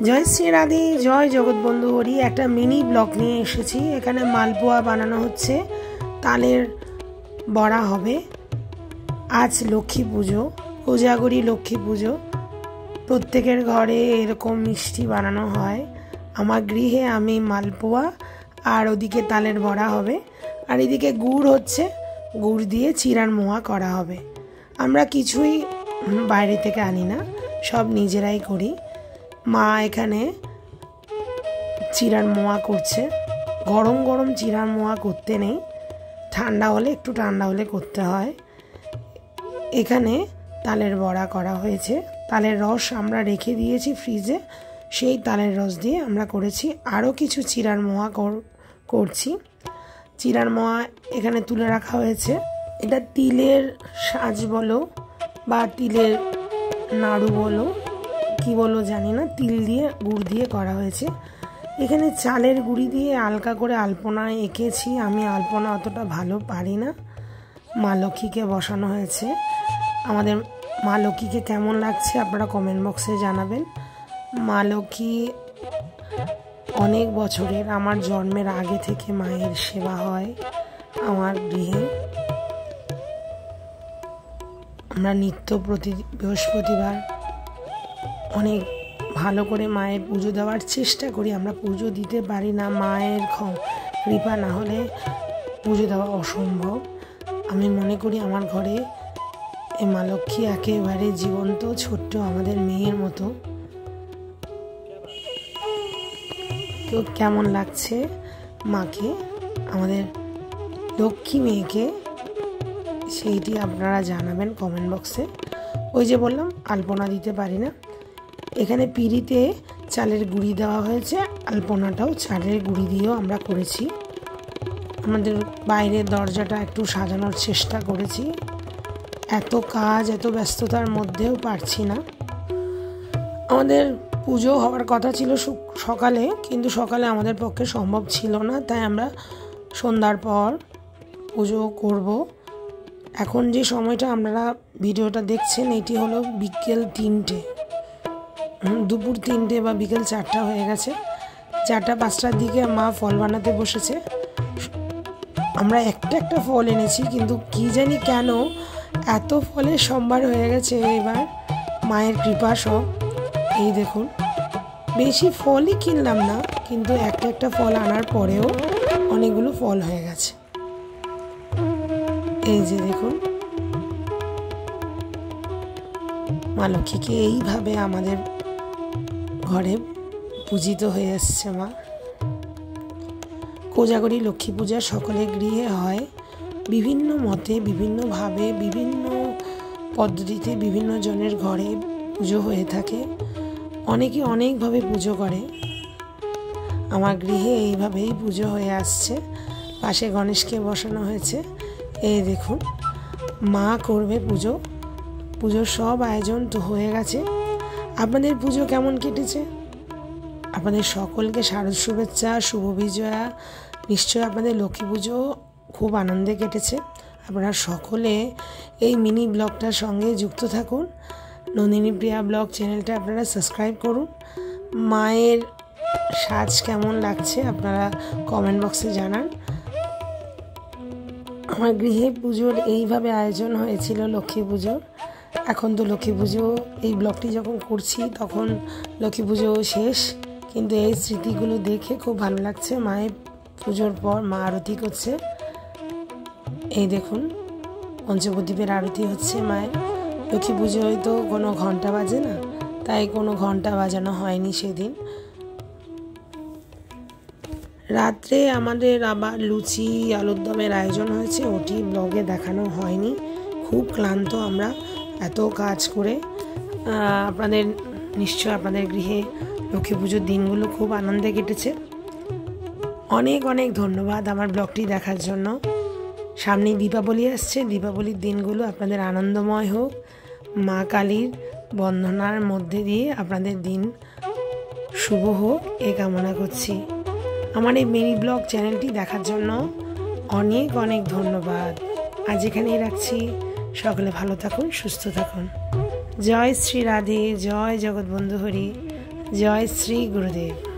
জয় শ্রী রাধে, জয় জগৎবন্ধু হরি। একটা mini blog নিয়ে এসেছি। এখানে মালপোয়া বানানো হচ্ছে, তালের বড়া হবে। আজ লক্ষ্মী পুজো, কোজাগরি লক্ষ্মী পুজো। প্রত্যেকের ঘরে এরকম মিষ্টি বানানো হয়। আমার গৃহে আমি মালপোয়া আর ওদিকে তালের বড়া হবে, আর এদিকে গুড় হচ্ছে, গুড় দিয়ে চিড়ার মোয়া করা হবে। আমরা কিছুই বাইরে থেকে আনি না, সব নিজেরাই করি। মা এখানে চিড়ার মোয়া করছে। গরম গরম চিড়ার মোয়া করতে নেই, ঠান্ডা হলে একটু ঠান্ডা হলে করতে হয়। এখানে তালের বড়া করা হয়েছে। তালের রস আমরা রেখে দিয়েছি ফ্রিজে, সেই তালের রস দিয়ে আমরা করেছি। আরও কিছু চিড়ার মোয়া করছি। চিড়ার মোয়া এখানে তুলে রাখা হয়েছে। এটা তিলের সাজ বলো বা তিলের নাড়ু বলো, কি বলো জানি না, তিল দিয়ে গুড় দিয়ে করা হয়েছে। এখানে চালের গুঁড়ি দিয়ে হালকা করে আলপনা এঁকেছি। আমি আলপনা অতটা ভালো পারি না। মা লক্ষ্মীকে বসানো হয়েছে। আমাদের মা লক্ষ্মীকে কেমন লাগছে আপনারা কমেন্ট বক্সে জানাবেন। মা লক্ষ্মী অনেক বছরের, আমার জন্মের আগে থেকে মায়ের সেবা হয় আমার গৃহে। আমরা নিত্য প্রতি বৃহস্পতিবার অনেক ভালো করে মায়ের পুজো দেওয়ার চেষ্টা করি। আমরা পুজো দিতে পারি না, মায়ের কৃপা না হলে পুজো দেওয়া অসম্ভব। আমি মনে করি আমার ঘরে এই মা লক্ষ্মী একেবারে জীবন্ত, ছোট্ট আমাদের মেয়ের মতো। তো কেমন লাগছে মাকে, আমাদের লক্ষ্মী মেয়েকে, সেইটি আপনারা জানাবেন কমেন্ট বক্সে। ওই যে বললাম আলপনা দিতে পারি না। এখানে পিঁড়িতে চালের গুঁড়ি দেওয়া হয়েছে, আলপনাটাও চালের গুঁড়ি দিয়েও আমরা করেছি। আমাদের বাইরের দরজাটা একটু সাজানোর চেষ্টা করেছি। এত কাজ, এত ব্যস্ততার মধ্যেও পারছি না। আমাদের পুজো হওয়ার কথা ছিল সকালে, কিন্তু সকালে আমাদের পক্ষে সম্ভব ছিল না, তাই আমরা সন্ধ্যার পর পুজো করব। এখন যে সময়টা আপনারা ভিডিওটা দেখছেন, এটি হলো বিকেল 3টে, দুপুর 3টে বা বিকেল 4টা হয়ে গেছে। 4টা-5টার দিকে মা ফল বানাতে বসেছে। আমরা একটা ফল এনেছি, কিন্তু কি জানি কেন এত ফলের সম্ভার হয়ে গেছে এবার, মায়ের কৃপা সব। এই দেখুন, বেশি ফলই কিনলাম না, কিন্তু একটা ফল আনার পরেও অনেকগুলো ফল হয়ে গেছে। এই যে দেখুন, মা লক্ষ্মীকে এইভাবে আমাদের ঘরে পূজিত হয়ে আসছে মা। কোজাগরি লক্ষ্মী পূজা সকলের গৃহে হয়, বিভিন্ন মতে, বিভিন্নভাবে, বিভিন্ন পদ্ধতিতে বিভিন্ন জনের ঘরে পুজো হয়ে থাকে। অনেকে অনেকভাবে পুজো করে। আমার গৃহে এইভাবেই পুজো হয়ে আসছে। পাশে গণেশকে বসানো হয়েছে। এই দেখুন, মা করবে পুজো। পুজোর সব আয়োজন তো হয়ে গেছে। আপনাদের পুজো কেমন কেটেছে? আপনাদের সকলকে শারদ শুভেচ্ছা, শুভ বিজয়া। নিশ্চয় আপনাদের লক্ষ্মী পুজো খুব আনন্দে কেটেছে। আপনারা সকলে এই মিনি ব্লগটার সঙ্গে যুক্ত থাকুন। নন্দিনী প্রিয়া ব্লগ চ্যানেলটা আপনারা সাবস্ক্রাইব করুন। মায়ের সাজ কেমন লাগছে আপনারা কমেন্ট বক্সে জানান। আমার গৃহে পুজোর এইভাবে আয়োজন হয়েছিল লক্ষ্মী পুজোর। এখন তো লক্ষ্মী পুজো, এই ব্লগটি যখন করছি তখন লক্ষ্মী পুজো শেষ, কিন্তু এই স্মৃতিগুলো দেখে খুব ভালো লাগছে। মায়ের পুজোর পর মা আরতি করছে। এই দেখুন, পঞ্চপ্রদীপের আরতি হচ্ছে মায়ের। লক্ষ্মী পুজোয় তো কোনো ঘন্টা বাজে না, তাই কোনো ঘন্টা বাজানো হয়নি সেদিন। রাত্রে আমাদের আবার লুচি আলুর দমের আয়োজন হয়েছে, ওটি ব্লগে দেখানো হয়নি। খুব ক্লান্ত আমরা এত কাজ করে। আপনাদের নিশ্চয় আপনাদের গৃহে লক্ষ্মী পুজোর দিনগুলো খুব আনন্দে কেটেছে। অনেক অনেক ধন্যবাদ আমার ব্লগটি দেখার জন্য। সামনেই দীপাবলি আসছে, দীপাবলির দিনগুলো আপনাদের আনন্দময় হোক। মা কালীর বন্দনার মধ্যে দিয়ে আপনাদের দিন শুভ হোক, এ কামনা করছি। আমার এই মিনি ব্লগ চ্যানেলটি দেখার জন্য অনেক অনেক ধন্যবাদ। আজ এখানেই রাখছি। সকলে ভালো থাকুন, সুস্থ থাকুন। জয় শ্রী রাধে, জয় জগৎবন্ধু হরি, জয় শ্রী গুরুদেব।